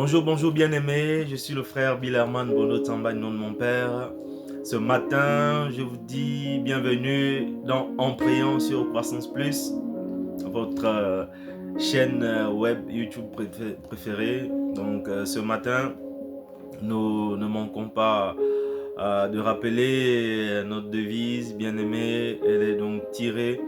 Bonjour, bonjour bien-aimés, je suis le frère Bilerman Bono Tamba, nom de mon père. Ce matin, je vous dis bienvenue dans En priant sur Croissance Plus, votre chaîne web YouTube préférée. Donc ce matin, nous ne manquons pas de rappeler notre devise bien-aimée. Elle est donc tirée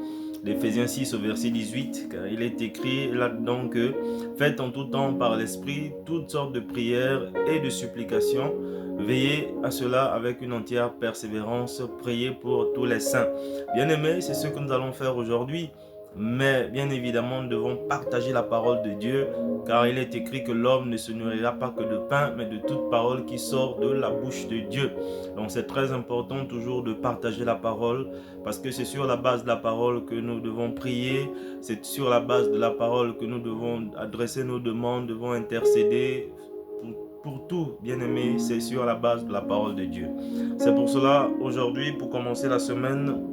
d'Éphésiens 6 au verset 18, car il est écrit là-dedans que faites en tout temps par l'Esprit toutes sortes de prières et de supplications. Veillez à cela avec une entière persévérance. Priez pour tous les saints. Bien-aimés, c'est ce que nous allons faire aujourd'hui. Mais bien évidemment, nous devons partager la parole de Dieu, car il est écrit que l'homme ne se nourrira pas que de pain, mais de toute parole qui sort de la bouche de Dieu. Donc c'est très important toujours de partager la parole, parce que c'est sur la base de la parole que nous devons prier, c'est sur la base de la parole que nous devons adresser nos demandes, devons intercéder. Pour tout, bien-aimé, c'est sur la base de la parole de Dieu. C'est pour cela, aujourd'hui, pour commencer la semaine,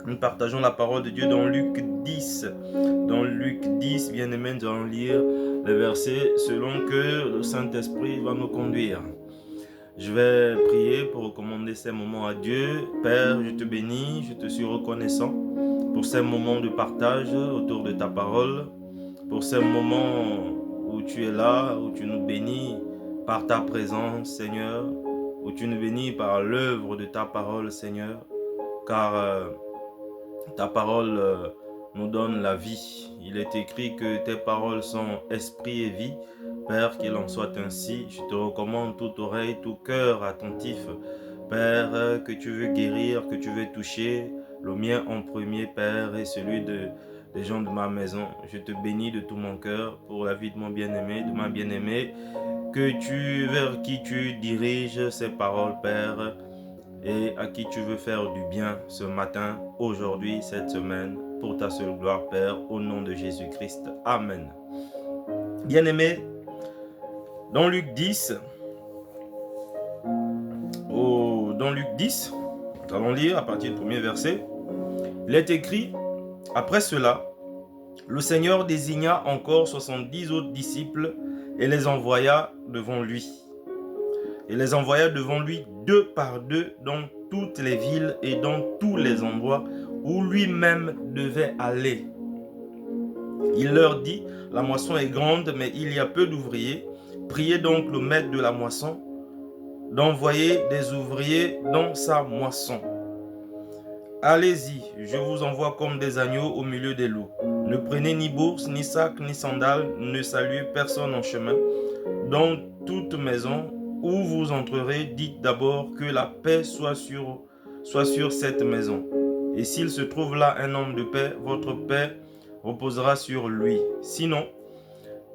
nous partageons la parole de Dieu dans Luc 10. Dans Luc 10, bien-aimé, nous allons lire les versets selon que le Saint-Esprit va nous conduire. Je vais prier pour recommander ces moments à Dieu. Père, je te bénis, je te suis reconnaissant pour ces moments de partage autour de ta parole, pour ces moments où tu es là, où tu nous bénis par ta présence, Seigneur, où tu nous bénis par l'œuvre de ta parole, Seigneur, car ta parole nous donne la vie. Il est écrit que tes paroles sont esprit et vie. Père, qu'il en soit ainsi. Je te recommande toute oreille, tout cœur attentif. Père, que tu veux guérir, que tu veux toucher, le mien en premier, Père, et celui des gens de ma maison. Je te bénis de tout mon cœur pour la vie de mon bien-aimé, de ma bien-aimée, vers qui tu diriges ces paroles, Père, et à qui tu veux faire du bien ce matin, aujourd'hui, cette semaine, pour ta seule gloire, Père, au nom de Jésus-Christ. Amen. Bien-aimés, dans Luc 10, nous allons lire à partir du premier verset. Il est écrit, après cela, le Seigneur désigna encore 70 autres disciples et les envoya devant lui. Il les envoya devant lui deux par deux dans toutes les villes et dans tous les endroits où lui-même devait aller. Il leur dit, la moisson est grande, mais il y a peu d'ouvriers. Priez donc le maître de la moisson d'envoyer des ouvriers dans sa moisson. Allez-y, je vous envoie comme des agneaux au milieu des loups. Ne prenez ni bourse, ni sac, ni sandales, ne saluez personne en chemin. Dans toute maison où vous entrerez, dites d'abord que la paix soit sur cette maison. Et s'il se trouve là un homme de paix, votre paix reposera sur lui. Sinon,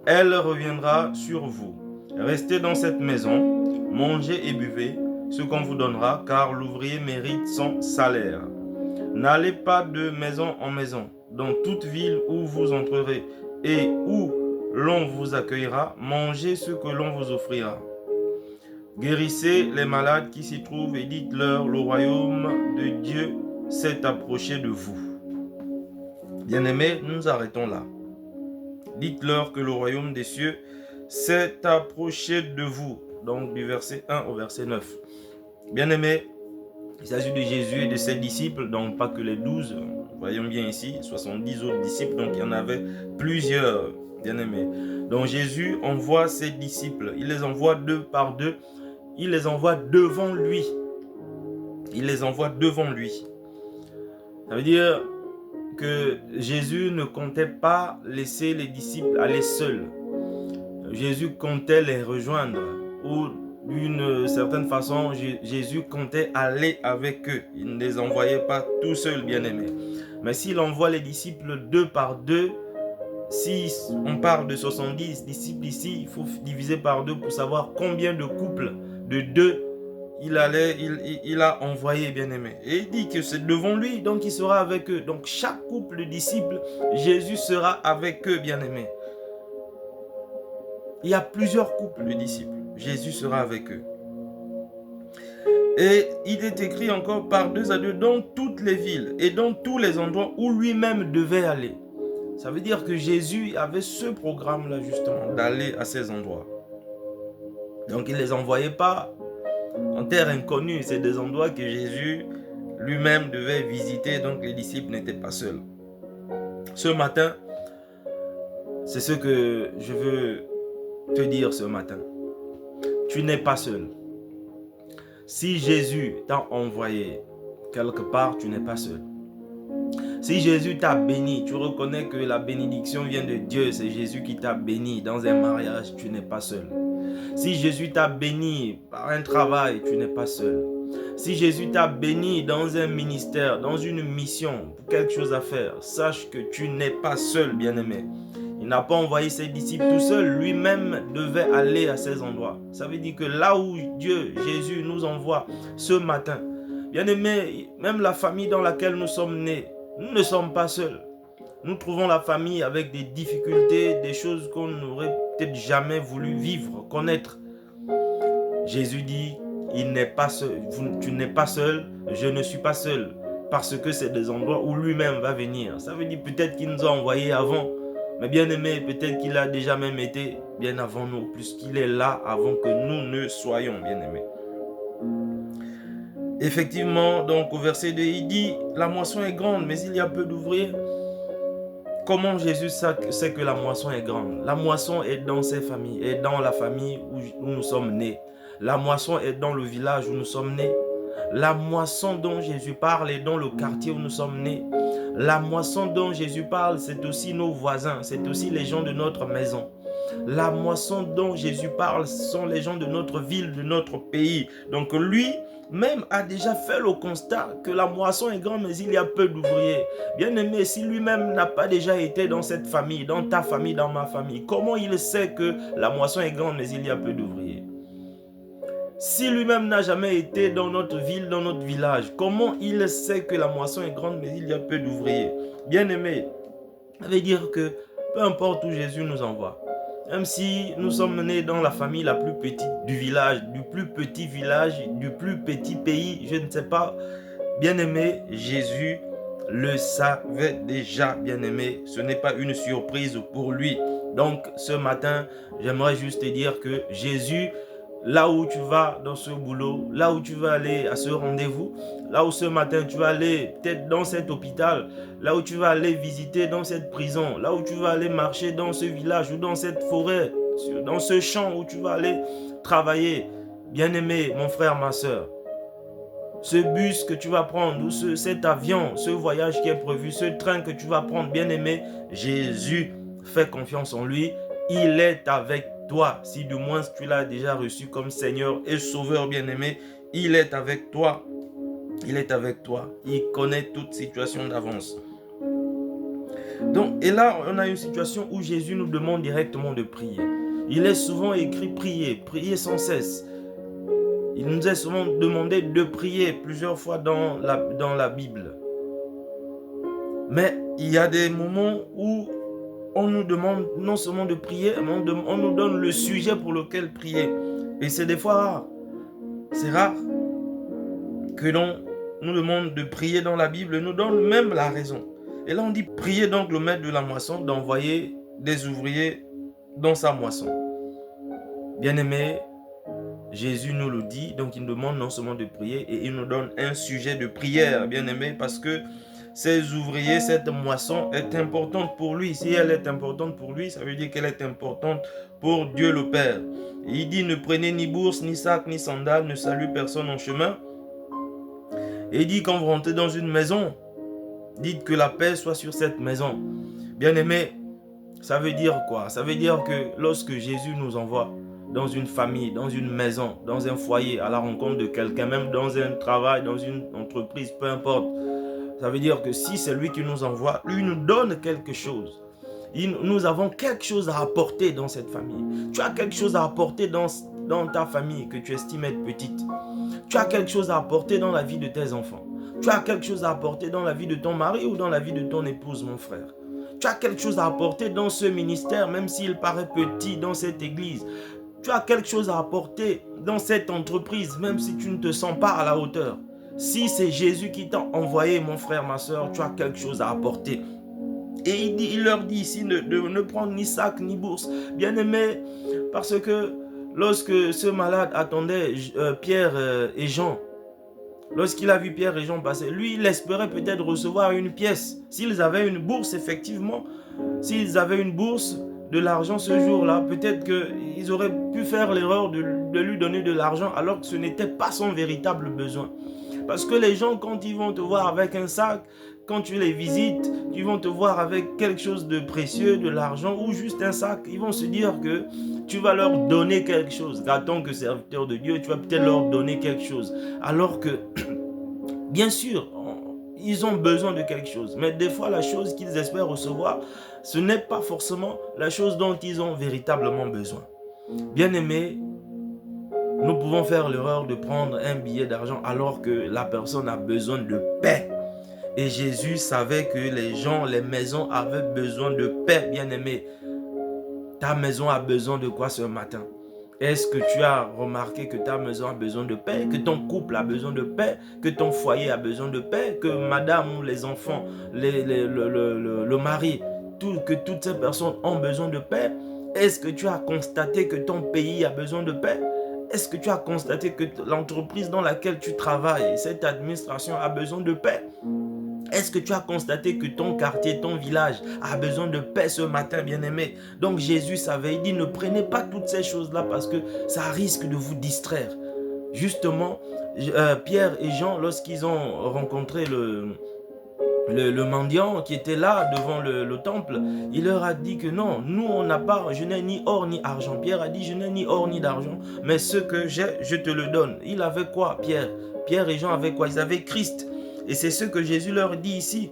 elle reviendra sur vous. Restez dans cette maison, mangez et buvez ce qu'on vous donnera, car l'ouvrier mérite son salaire. N'allez pas de maison en maison. Dans toute ville où vous entrerez et où l'on vous accueillera, mangez ce que l'on vous offrira. Guérissez les malades qui s'y trouvent et dites-leur, le royaume de Dieu s'est approché de vous. Bien-aimés, nous arrêtons là. Dites-leur que le royaume des cieux s'est approché de vous. Donc du verset 1 au verset 9. Bien-aimés, il s'agit de Jésus et de ses disciples, donc pas que les 12, voyons bien ici, 70 autres disciples, donc il y en avait plusieurs, bien-aimés. Donc Jésus envoie ses disciples, il les envoie deux par deux, il les envoie devant lui. Il les envoie devant lui. Ça veut dire que Jésus ne comptait pas laisser les disciples aller seuls. Jésus comptait les rejoindre, ou d'une certaine façon, Jésus comptait aller avec eux. Il ne les envoyait pas tout seuls, bien-aimés. Mais s'il envoie les disciples deux par deux, si on parle de 70 disciples ici, il faut diviser par deux pour savoir combien de couples de deux il a envoyé, bien-aimé. Et il dit que c'est devant lui, donc il sera avec eux. Donc chaque couple de disciples, Jésus sera avec eux, bien-aimé. Il y a plusieurs couples de disciples. Jésus sera avec eux. Et il est écrit encore par deux à deux dans toutes les villes et dans tous les endroits où lui-même devait aller. Ça veut dire que Jésus avait ce programme-là justement, d'aller à ces endroits. Donc il ne les envoyait pas en terre inconnue. C'est des endroits que Jésus lui-même devait visiter. Donc les disciples n'étaient pas seuls. Ce matin, c'est ce que je veux te dire ce matin. Tu n'es pas seul. Si Jésus t'a envoyé quelque part, tu n'es pas seul. Si Jésus t'a béni, tu reconnais que la bénédiction vient de Dieu. C'est Jésus qui t'a béni dans un mariage, tu n'es pas seul. Si Jésus t'a béni par un travail, tu n'es pas seul. Si Jésus t'a béni dans un ministère, dans une mission, pour quelque chose à faire, sache que tu n'es pas seul, bien-aimé. Il n'a pas envoyé ses disciples tout seul, lui-même devait aller à ces endroits. Ça veut dire que là où Dieu, Jésus nous envoie ce matin, bien-aimé, même la famille dans laquelle nous sommes nés, nous ne sommes pas seuls. Nous trouvons la famille avec des difficultés, des choses qu'on n'aurait peut-être jamais voulu vivre, connaître. Jésus dit, il n'est pas seul, tu n'es pas seul, je ne suis pas seul, parce que c'est des endroits où lui-même va venir. Ça veut dire peut-être qu'il nous a envoyés avant, mais bien aimé, peut-être qu'il a déjà même été bien avant nous, puisqu'il est là avant que nous ne soyons bien aimés. Effectivement, donc au verset 2, il dit, la moisson est grande, mais il y a peu d'ouvriers. Comment Jésus sait que la moisson est grande? La moisson est dans ses familles, est dans la famille où nous sommes nés. La moisson est dans le village où nous sommes nés. La moisson dont Jésus parle est dans le quartier où nous sommes nés. La moisson dont Jésus parle, c'est aussi nos voisins, c'est aussi les gens de notre maison. La moisson dont Jésus parle, ce sont les gens de notre ville, de notre pays. Donc lui, même a déjà fait le constat que la moisson est grande, mais il y a peu d'ouvriers. Bien aimé, si lui-même n'a pas déjà été dans cette famille, dans ta famille, dans ma famille, comment il sait que la moisson est grande, mais il y a peu d'ouvriers? Si lui-même n'a jamais été dans notre ville, dans notre village, comment il sait que la moisson est grande, mais il y a peu d'ouvriers? Bien aimé, ça veut dire que peu importe où Jésus nous envoie, même si nous sommes nés dans la famille la plus petite du village, du plus petit pays, je ne sais pas, bien-aimé, Jésus le savait déjà, bien-aimé. Ce n'est pas une surprise pour lui. Donc, ce matin, j'aimerais juste te dire que Jésus, là où tu vas dans ce boulot, là où tu vas aller à ce rendez-vous, là où ce matin tu vas aller peut-être dans cet hôpital, là où tu vas aller visiter dans cette prison, là où tu vas aller marcher dans ce village ou dans cette forêt, dans ce champ où tu vas aller travailler, bien-aimé, mon frère, ma soeur, ce bus que tu vas prendre ou cet avion, ce voyage qui est prévu, ce train que tu vas prendre, bien-aimé, Jésus, fais confiance en lui, il est avec toi. Si du moins tu l'as déjà reçu comme Seigneur et Sauveur, bien-aimé, il est avec toi. Il est avec toi. Il connaît toute situation d'avance. Donc, et là, on a une situation où Jésus nous demande directement de prier. Il est souvent écrit prier, prier sans cesse. Il nous est souvent demandé de prier plusieurs fois dans la Bible. Mais il y a des moments où on nous demande non seulement de prier, mais on nous donne le sujet pour lequel prier. Et c'est des fois rare. C'est rare que l'on nous demande de prier dans la Bible et nous donne même la raison. Et là on dit prier donc le maître de la moisson d'envoyer des ouvriers dans sa moisson. Bien-aimé, Jésus nous le dit, donc il nous demande non seulement de prier et il nous donne un sujet de prière, bien-aimé, parce que ces ouvriers, cette moisson est importante pour lui. Si elle est importante pour lui, ça veut dire qu'elle est importante pour Dieu le Père. Et il dit, ne prenez ni bourse, ni sac, ni sandales, ne salue personne en chemin. Et il dit, quand vous rentrez dans une maison, dites que la paix soit sur cette maison. Bien-aimé, ça veut dire quoi? Ça veut dire que lorsque Jésus nous envoie dans une famille, dans une maison, dans un foyer, à la rencontre de quelqu'un, même dans un travail, dans une entreprise, peu importe, ça veut dire que si c'est lui qui nous envoie, lui nous donne quelque chose. Nous avons quelque chose à apporter dans cette famille. Tu as quelque chose à apporter dans ta famille que tu estimes être petite. Tu as quelque chose à apporter dans la vie de tes enfants. Tu as quelque chose à apporter dans la vie de ton mari ou dans la vie de ton épouse, mon frère. Tu as quelque chose à apporter dans ce ministère, même s'il paraît petit, dans cette église. Tu as quelque chose à apporter dans cette entreprise, même si tu ne te sens pas à la hauteur. Si c'est Jésus qui t'a envoyé, mon frère, ma soeur, tu as quelque chose à apporter. Et il leur dit ici de ne prendre ni sac ni bourse. Bien aimé, parce que lorsque ce malade attendait Pierre et Jean, lorsqu'il a vu Pierre et Jean passer, lui, il espérait peut-être recevoir une pièce. S'ils avaient une bourse, effectivement, s'ils avaient une bourse, de l'argent ce jour-là, peut-être qu'ils auraient pu faire l'erreur de lui donner de l'argent alors que ce n'était pas son véritable besoin. Parce que les gens, quand ils vont te voir avec un sac, quand tu les visites, ils vont te voir avec quelque chose de précieux, de l'argent ou juste un sac. Ils vont se dire que tu vas leur donner quelque chose. En tant que serviteur de Dieu, tu vas peut-être leur donner quelque chose. Alors que, bien sûr, ils ont besoin de quelque chose. Mais des fois, la chose qu'ils espèrent recevoir, ce n'est pas forcément la chose dont ils ont véritablement besoin. Bien-aimés, nous pouvons faire l'erreur de prendre un billet d'argent alors que la personne a besoin de paix. Et Jésus savait que les gens, les maisons avaient besoin de paix, bien-aimé. Ta maison a besoin de quoi ce matin? Est-ce que tu as remarqué que ta maison a besoin de paix, que ton couple a besoin de paix, que ton foyer a besoin de paix, que madame ou les enfants, le mari, que toutes ces personnes ont besoin de paix? Est-ce que tu as constaté que ton pays a besoin de paix? Est-ce que tu as constaté que l'entreprise dans laquelle tu travailles, cette administration a besoin de paix? Est-ce que tu as constaté que ton quartier, ton village a besoin de paix ce matin, bien-aimé? Donc Jésus savait, il dit, ne prenez pas toutes ces choses-là parce que ça risque de vous distraire. Justement, Pierre et Jean, lorsqu'ils ont rencontré le mendiant qui était là devant le temple, il leur a dit que non, nous on n'a pas, je n'ai ni or ni argent. Pierre a dit, je n'ai ni or ni d'argent, mais ce que j'ai, je te le donne. Il avait quoi, Pierre? Pierre et Jean avaient quoi? Ils avaient Christ. Et c'est ce que Jésus leur dit ici.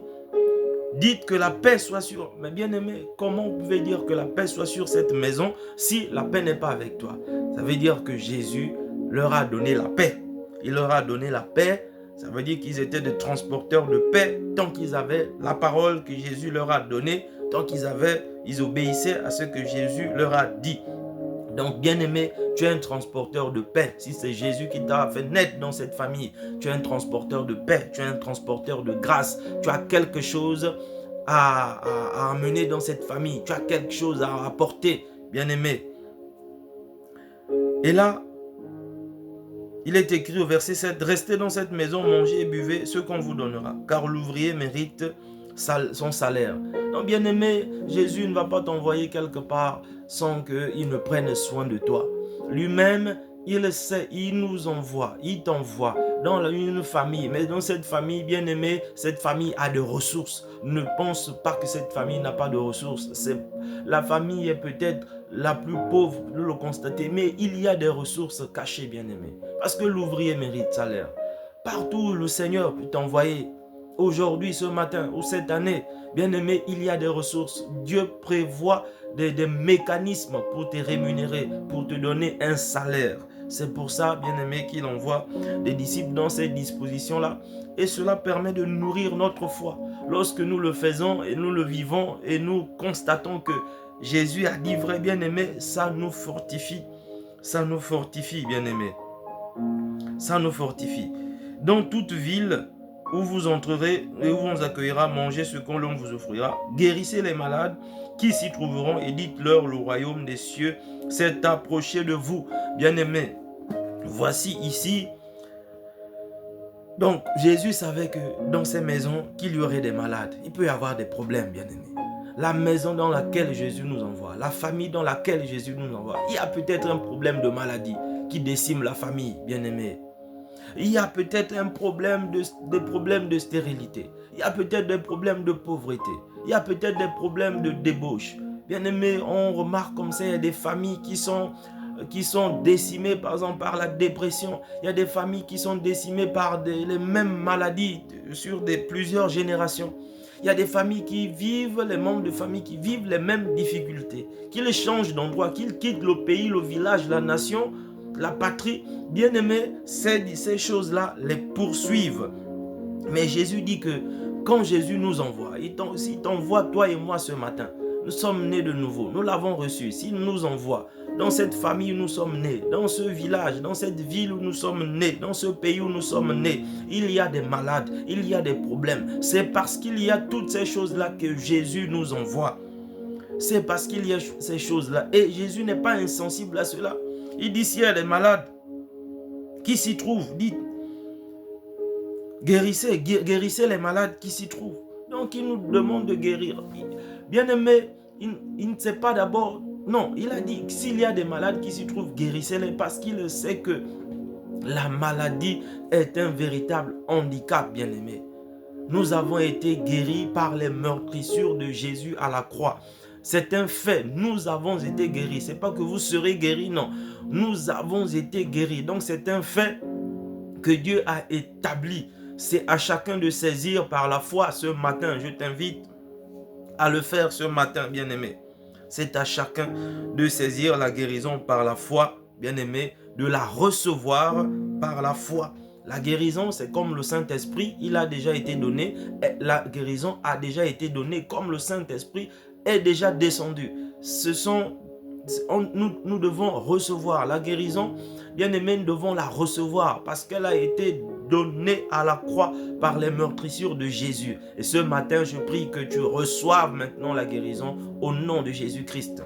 Dites que la paix soit sur... Mais bien aimé, comment vous pouvez dire que la paix soit sur cette maison si la paix n'est pas avec toi? Ça veut dire que Jésus leur a donné la paix. Il leur a donné la paix. Ça veut dire qu'ils étaient des transporteurs de paix tant qu'ils avaient la parole que Jésus leur a donnée, tant ils obéissaient à ce que Jésus leur a dit. Donc, bien-aimé, tu es un transporteur de paix. Si c'est Jésus qui t'a fait naître dans cette famille, tu es un transporteur de paix, tu es un transporteur de grâce. Tu as quelque chose à amener dans cette famille. Tu as quelque chose à apporter, bien-aimé. Et là, il est écrit au verset 7, « Restez dans cette maison, mangez et buvez ce qu'on vous donnera, car l'ouvrier mérite son salaire. » Donc, bien-aimé, Jésus ne va pas t'envoyer quelque part sans qu'il ne prenne soin de toi. Lui-même, il sait, il nous envoie, il t'envoie dans une famille. Mais dans cette famille, bien-aimé, cette famille a des ressources. Ne pense pas que cette famille n'a pas de ressources. La famille est peut-être la plus pauvre, de le constater, mais il y a des ressources cachées, bien-aimé. Parce que l'ouvrier mérite salaire. Partout où le Seigneur peut t'envoyer, aujourd'hui, ce matin ou cette année, bien-aimé, il y a des ressources. Dieu prévoit des mécanismes pour te rémunérer, pour te donner un salaire. C'est pour ça, bien-aimé, qu'il envoie des disciples dans ces dispositions-là. Et cela permet de nourrir notre foi. Lorsque nous le faisons et nous le vivons et nous constatons que Jésus a dit vrai, bien-aimé, ça nous fortifie. Ça nous fortifie, bien-aimé. Ça nous fortifie. Dans toute ville où vous entrerez et où on vous accueillera, mangez ce qu'on vous offrira. Guérissez les malades qui s'y trouveront et dites-leur, le royaume des cieux s'est approché de vous. Bien-aimés, voici ici. Donc, Jésus savait que dans ces maisons, qu'il y aurait des malades. Il peut y avoir des problèmes, bien-aimés. La maison dans laquelle Jésus nous envoie, la famille dans laquelle Jésus nous envoie, il y a peut-être un problème de maladie qui décime la famille, bien-aimés. Il y a peut-être des problèmes de stérilité. Il y a peut-être des problèmes de pauvreté. Il y a peut-être des problèmes de débauche. Bien aimé, on remarque comme ça, il y a des familles qui sont décimées par exemple par la dépression. Il y a des familles qui sont décimées par les mêmes maladies sur plusieurs générations. Il y a des familles qui vivent, les membres de famille qui vivent les mêmes difficultés. Qu'ils changent d'endroit, qu'ils quittent le pays, le village, la nation, la patrie, bien aimé, ces choses-là les poursuivent. Mais Jésus dit que quand Jésus nous envoie, il t'envoie toi et moi ce matin. Nous sommes nés de nouveau, nous l'avons reçu. S'il nous envoie dans cette famille où nous sommes nés, dans ce village, dans cette ville où nous sommes nés, dans ce pays où nous sommes nés, il y a des malades, il y a des problèmes. C'est parce qu'il y a toutes ces choses-là que Jésus nous envoie. C'est parce qu'il y a ces choses-là. Et Jésus n'est pas insensible à cela. Il dit, s'il y a des malades qui s'y trouvent, dites, guérissez les malades qui s'y trouvent. Donc il nous demande de guérir. Bien-aimé, il ne sait pas d'abord. Non, il a dit, s'il y a des malades qui s'y trouvent, guérissez-les, parce qu'il sait que la maladie est un véritable handicap, bien-aimé. Nous avons été guéris par les meurtrissures de Jésus à la croix. C'est un fait, nous avons été guéris. Ce n'est pas que vous serez guéris, non. Nous avons été guéris. Donc c'est un fait que Dieu a établi. C'est à chacun de saisir par la foi ce matin. Je t'invite à le faire ce matin, bien-aimé. C'est à chacun de saisir la guérison par la foi, bien-aimé, de la recevoir par la foi. La guérison, c'est comme le Saint-Esprit, il a déjà été donné. La guérison a déjà été donnée comme le Saint-Esprit est déjà descendu. Nous devons recevoir la guérison. Bien-aimés, nous devons la recevoir parce qu'elle a été donnée à la croix par les meurtrissures de Jésus. Et ce matin, je prie que tu reçoives maintenant la guérison au nom de Jésus-Christ.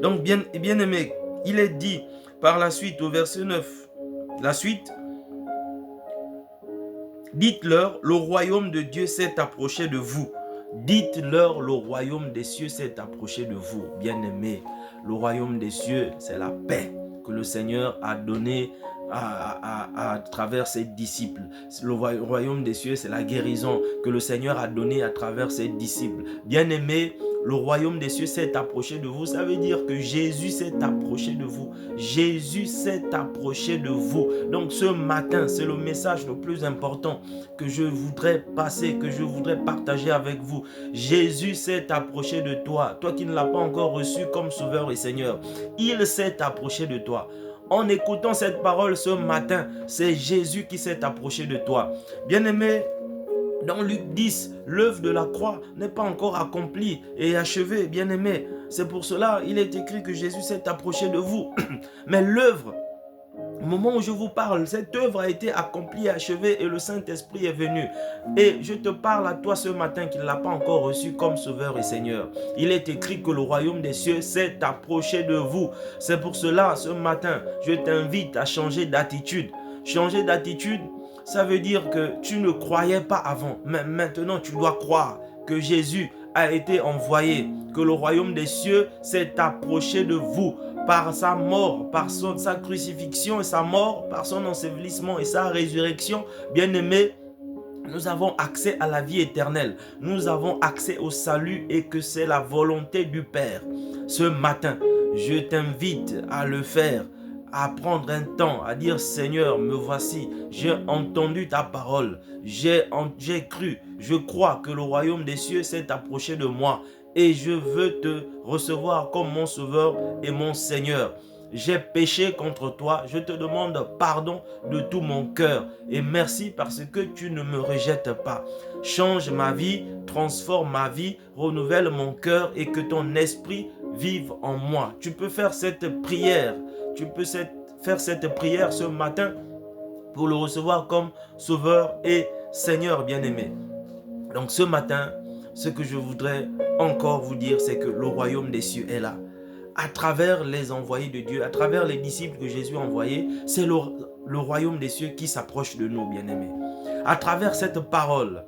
Donc, bien-aimé, il est dit par la suite au verset 9, la suite, dites-leur, le royaume de Dieu s'est approché de vous. Dites-leur, le royaume des cieux s'est approché de vous. Bien-aimés, le royaume des cieux, c'est la paix que le Seigneur a donnée à travers ses disciples. Le royaume des cieux, c'est la guérison que le Seigneur a donnée à travers ses disciples. Bien-aimés, le royaume des cieux s'est approché de vous. Ça veut dire que Jésus s'est approché de vous. Jésus s'est approché de vous. Donc ce matin, c'est le message le plus important que je voudrais passer, que je voudrais partager avec vous. Jésus s'est approché de toi. Toi qui ne l'as pas encore reçu comme Sauveur et Seigneur, il s'est approché de toi. En écoutant cette parole ce matin, c'est Jésus qui s'est approché de toi. Bien-aimé, dans Luc 10, l'œuvre de la croix n'est pas encore accomplie et achevée, bien-aimé. C'est pour cela qu'il est écrit que Jésus s'est approché de vous. Mais l'œuvre, au moment où je vous parle, cette œuvre a été accomplie et achevée et le Saint-Esprit est venu. Et je te parle à toi ce matin qui ne l'a pas encore reçu comme Sauveur et Seigneur. Il est écrit que le royaume des cieux s'est approché de vous. C'est pour cela, ce matin, je t'invite à changer d'attitude. Changer d'attitude, ça veut dire que tu ne croyais pas avant. Mais maintenant, tu dois croire que Jésus a été envoyé, que le royaume des cieux s'est approché de vous par sa mort, par sa crucifixion et sa mort, par son ensevelissement et sa résurrection. Bien-aimés, nous avons accès à la vie éternelle. Nous avons accès au salut et que c'est la volonté du Père. Ce matin, je t'invite à le faire, à prendre un temps, à dire Seigneur, me voici, j'ai entendu ta parole, j'ai cru, je crois que le royaume des cieux s'est approché de moi et je veux te recevoir comme mon Sauveur et mon Seigneur. J'ai péché contre toi, je te demande pardon de tout mon cœur et merci parce que tu ne me rejettes pas. Change ma vie, transforme ma vie, renouvelle mon cœur et que ton esprit vive en moi. Tu peux faire cette prière, tu peux faire cette prière ce matin pour le recevoir comme Sauveur et Seigneur bien-aimé. Donc ce matin, ce que je voudrais encore vous dire, c'est que le royaume des cieux est là. À travers les envoyés de Dieu, à travers les disciples que Jésus a envoyés, c'est le royaume des cieux qui s'approche de nous, bien-aimés. À travers cette parole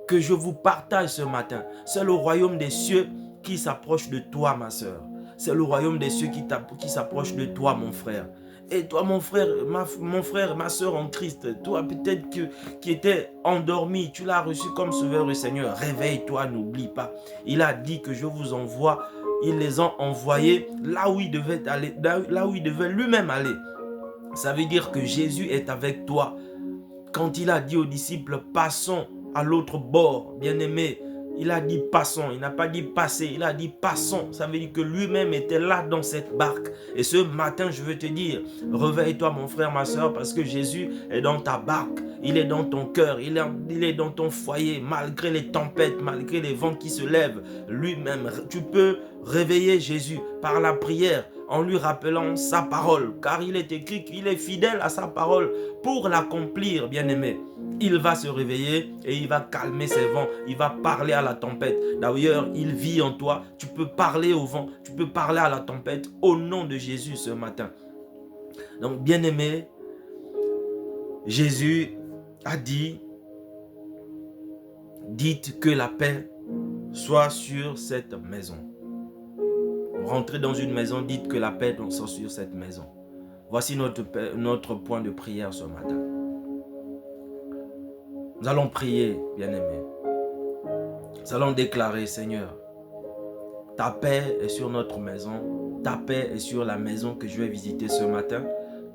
que je vous partage ce matin, c'est le royaume des cieux qui s'approche de toi, ma soeur. C'est le royaume des cieux qui s'approche de toi, mon frère. Et toi, mon frère, ma soeur en Christ, toi peut-être qui était endormi, tu l'as reçu comme Sauveur et Seigneur. Réveille-toi, n'oublie pas. Il a dit que je vous envoie. Ils les ont envoyés là où ils devaient aller, là où ils devaient lui-même aller. Ça veut dire que Jésus est avec toi. Quand il a dit aux disciples, passons à l'autre bord, bien-aimés, il a dit passons, il n'a pas dit passer, il a dit passons. Ça veut dire que lui-même était là dans cette barque. Et ce matin, je veux te dire, réveille-toi mon frère, ma soeur, parce que Jésus est dans ta barque. Il est dans ton cœur, il est dans ton foyer, malgré les tempêtes, malgré les vents qui se lèvent. Lui-même, tu peux réveiller Jésus par la prière en lui rappelant sa parole. Car il est écrit qu'il est fidèle à sa parole pour l'accomplir, bien-aimé. il va se réveiller et il va calmer ses vents. Il va parler à la tempête. D'ailleurs, il vit en toi. Tu peux parler au vent. Tu peux parler à la tempête au nom de Jésus ce matin. Donc, bien-aimé, Jésus a dit, dites que la paix soit sur cette maison. Rentrez dans une maison, dites que la paix soit sur cette maison. Voici notre point de prière ce matin. Nous allons prier, bien-aimés. Nous allons déclarer, Seigneur, ta paix est sur notre maison. Ta paix est sur la maison que je vais visiter ce matin.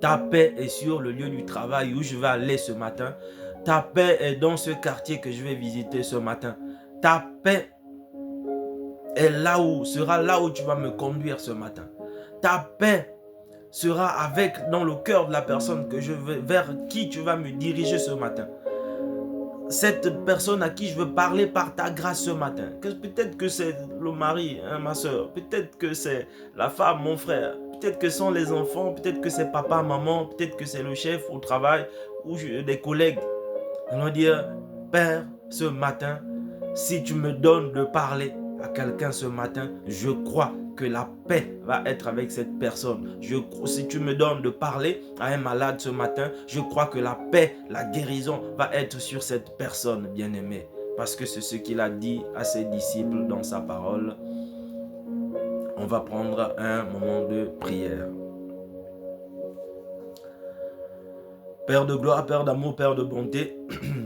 Ta paix est sur le lieu du travail où je vais aller ce matin. Ta paix est dans ce quartier que je vais visiter ce matin. Ta paix est sera là où tu vas me conduire ce matin. Ta paix sera dans le cœur de la personne vers qui tu vas me diriger ce matin. Cette personne à qui je veux parler par ta grâce ce matin. Peut-être que c'est le mari, ma soeur. Peut-être que c'est la femme, mon frère. Peut-être que ce sont les enfants. Peut-être que c'est papa, maman. Peut-être que c'est le chef au travail ou des collègues. Allons dire, Père, ce matin, si tu me donnes de parler à quelqu'un ce matin, je crois que la paix va être avec cette personne. Si tu me donnes de parler à un malade ce matin, je crois que la paix, la guérison va être sur cette personne, bien-aimée. Parce que c'est ce qu'il a dit à ses disciples dans sa parole. On va prendre un moment de prière. Père de gloire, Père d'amour, Père de bonté,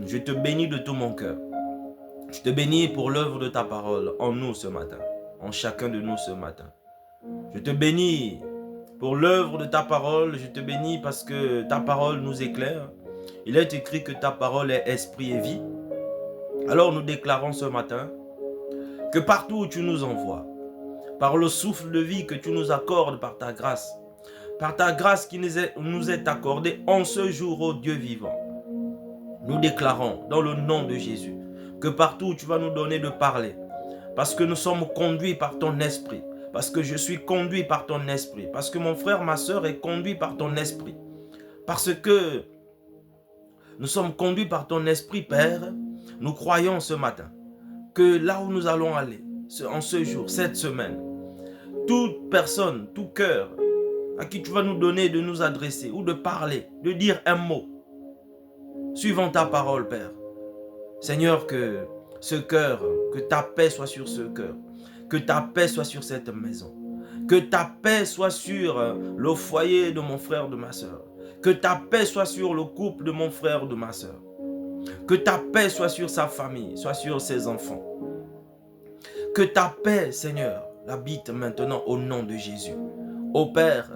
je te bénis de tout mon cœur. Je te bénis pour l'œuvre de ta parole en nous ce matin, en chacun de nous ce matin. Je te bénis pour l'œuvre de ta parole. Je te bénis parce que ta parole nous éclaire. Il est écrit que ta parole est esprit et vie. Alors nous déclarons ce matin que partout où tu nous envoies, par le souffle de vie que tu nous accordes par ta grâce qui nous est accordée en ce jour, ô Dieu vivant, nous déclarons dans le nom de Jésus que partout où tu vas nous donner de parler, parce que nous sommes conduits par ton esprit, parce que je suis conduit par ton esprit, parce que mon frère, ma soeur est conduit par ton esprit, parce que nous sommes conduits par ton esprit, Père, nous croyons ce matin que là où nous allons aller, en ce jour, cette semaine, toute personne, tout cœur à qui tu vas nous donner de nous adresser ou de parler, de dire un mot, suivant ta parole, Père. Seigneur, que ce cœur, que ta paix soit sur ce cœur, que ta paix soit sur cette maison, que ta paix soit sur le foyer de mon frère, de ma soeur, que ta paix soit sur le couple de mon frère, de ma soeur, que ta paix soit sur sa famille, soit sur ses enfants, que ta paix, Seigneur, l'habite maintenant au nom de Jésus. Ô Père,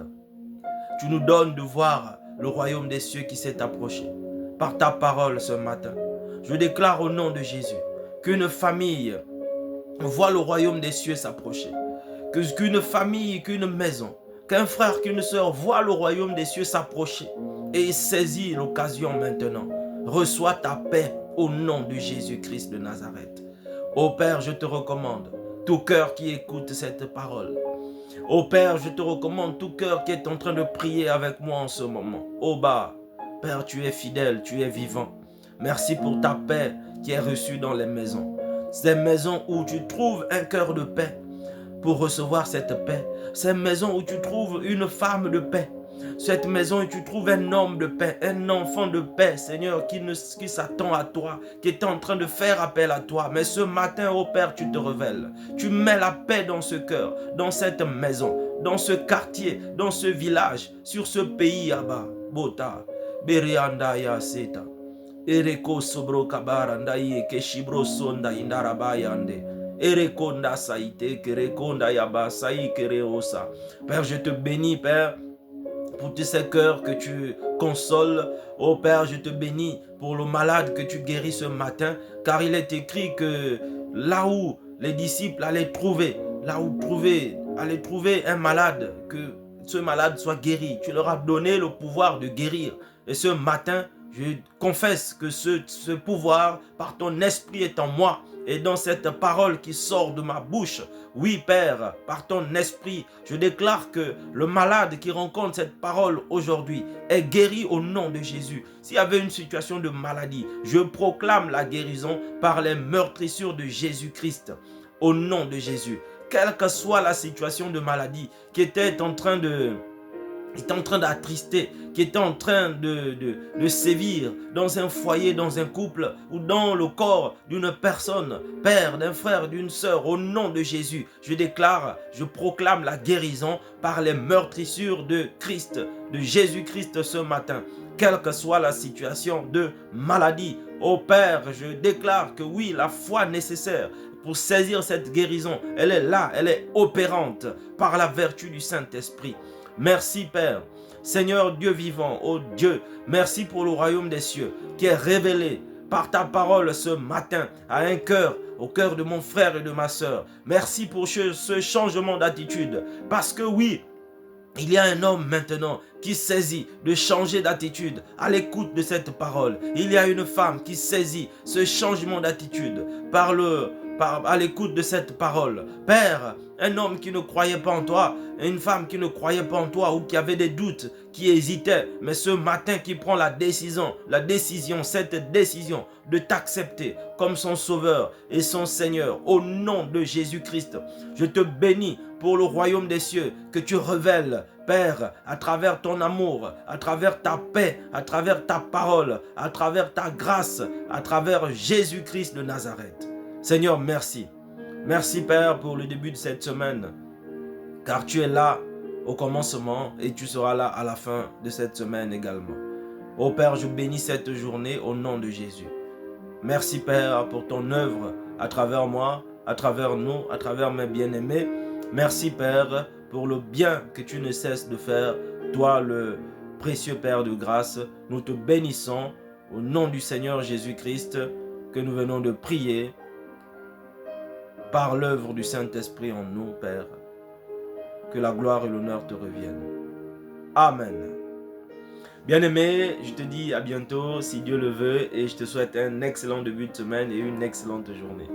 tu nous donnes de voir le royaume des cieux qui s'est approché par ta parole ce matin. Je déclare au nom de Jésus qu'une famille voit le royaume des cieux s'approcher. Qu'une famille, qu'une maison, qu'un frère, qu'une sœur voit le royaume des cieux s'approcher et saisit l'occasion maintenant. Reçois ta paix au nom de Jésus-Christ de Nazareth. Ô Père, je te recommande tout cœur qui écoute cette parole. Ô Père, je te recommande tout cœur qui est en train de prier avec moi en ce moment. Ô bas, Père, tu es fidèle, tu es vivant. Merci pour ta paix qui est reçue dans les maisons. Ces maisons où tu trouves un cœur de paix pour recevoir cette paix. Ces maisons où tu trouves une femme de paix. Cette maison où tu trouves un homme de paix, un enfant de paix, Seigneur, qui s'attend à toi, qui est en train de faire appel à toi. Mais ce matin, ô Père, tu te révèles. Tu mets la paix dans ce cœur, dans cette maison, dans ce quartier, dans ce village, sur ce pays, Abba, Bota, Berianda Yaseta. Ereko sobro kabaranda ye keshibro sonda indarabayande. Erekonda saite kerekonda yaba sai kereosa. Père, je te bénis, Père, pour tous ces cœurs que tu consoles. Oh Père, je te bénis pour le malade que tu guéris ce matin, car il est écrit que là où les disciples allaient trouver un malade, que ce malade soit guéri. Tu leur as donné le pouvoir de guérir. Et ce matin, Je confesse que ce pouvoir par ton esprit est en moi et dans cette parole qui sort de ma bouche. Oui, Père, par ton esprit, je déclare que le malade qui rencontre cette parole aujourd'hui est guéri au nom de Jésus. S'il y avait une situation de maladie, je proclame la guérison par les meurtrissures de Jésus-Christ. Au nom de Jésus, quelle que soit la situation de maladie qui était en train d'attrister, qui était en train de sévir dans un foyer, dans un couple ou dans le corps d'une personne, père, d'un frère, d'une sœur, au nom de Jésus, je déclare, je proclame la guérison par les meurtrissures de Christ, de Jésus-Christ ce matin. Quelle que soit la situation de maladie, ô Père, je déclare que oui, la foi nécessaire pour saisir cette guérison, elle est là, elle est opérante par la vertu du Saint-Esprit. Merci Père. Seigneur Dieu vivant, ô Dieu, merci pour le royaume des cieux qui est révélé par ta parole ce matin à un cœur, au cœur de mon frère et de ma sœur. Merci pour ce changement d'attitude. Parce que oui, il y a un homme maintenant qui saisit de changer d'attitude à l'écoute de cette parole. Il y a une femme qui saisit ce changement d'attitude à l'écoute de cette parole. Père, un homme qui ne croyait pas en toi, une femme qui ne croyait pas en toi ou qui avait des doutes, qui hésitait, mais ce matin qui prend cette décision de t'accepter comme son sauveur et son Seigneur au nom de Jésus-Christ. Je te bénis pour le royaume des cieux que tu révèles, Père, à travers ton amour, à travers ta paix, à travers ta parole, à travers ta grâce, à travers Jésus-Christ de Nazareth. Seigneur, merci. Merci Père pour le début de cette semaine, car tu es là au commencement et tu seras là à la fin de cette semaine également. Ô Père, je bénis cette journée au nom de Jésus. Merci Père pour ton œuvre à travers moi, à travers nous, à travers mes bien-aimés. Merci Père pour le bien que tu ne cesses de faire, toi le précieux Père de grâce. Nous te bénissons au nom du Seigneur Jésus-Christ que nous venons de prier par l'œuvre du Saint-Esprit en nous, Père. Que la gloire et l'honneur te reviennent. Amen. Bien-aimé, je te dis à bientôt si Dieu le veut et je te souhaite un excellent début de semaine et une excellente journée.